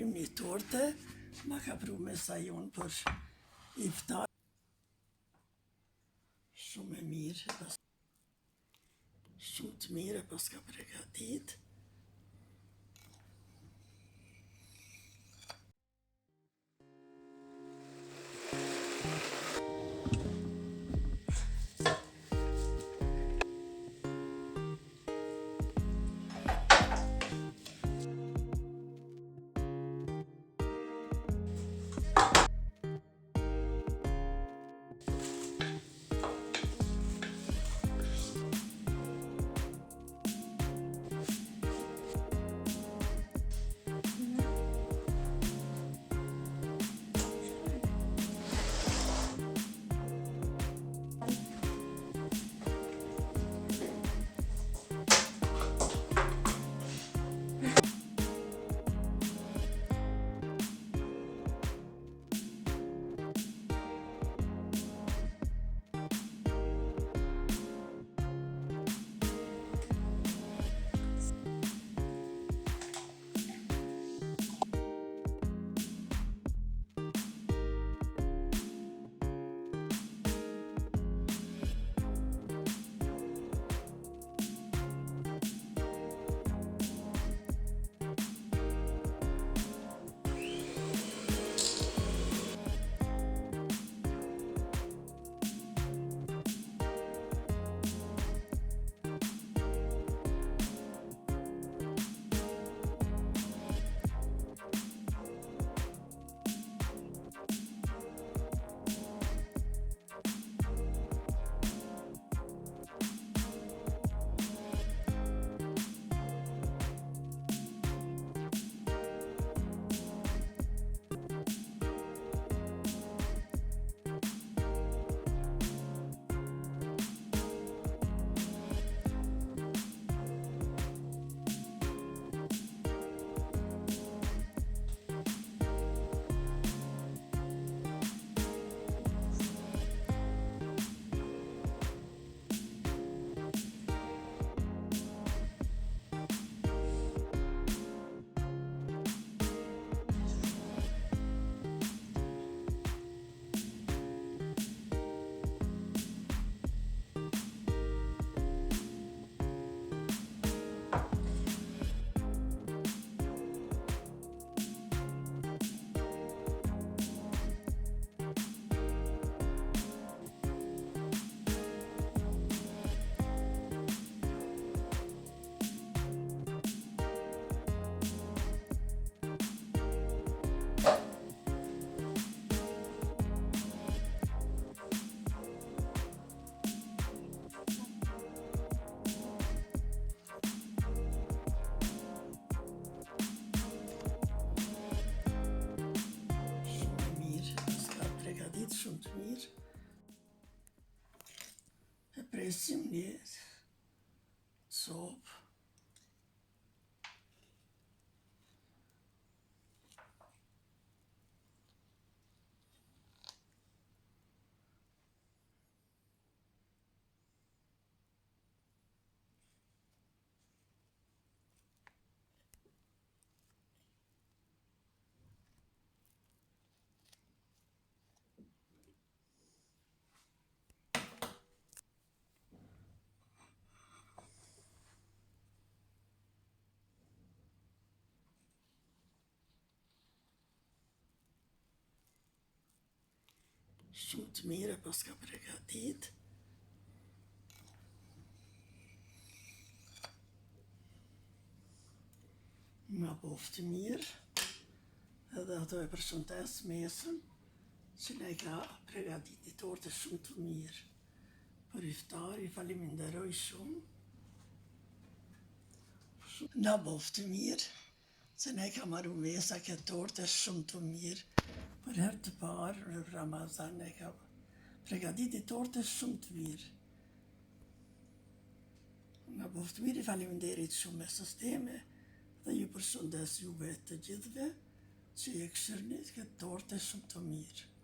mi torte, ma che promessa io per iftar. Shumë e mirë, shumë të mire pas ka pregatit. Shumë të mirë. E presim një sopë. Shumë të mire pas ka pregatit. Nga poftë mirë, edhe ato e përshëndes mesën, që ne ka pregatit një torte shumë të mirë. Për iftar i faleminderoj shumë. Nga poftë mirë, se ne ka marru mesa këtë torte shumë të mirë. Për herë të parë në Ramazan e ka pregatit një torte shumë të mirë. Nga poftë mirë i faleminderit shumë mesës teme dhe ju përshëndes juve të gjithve që e këshirni këtë torte shumë të mirë.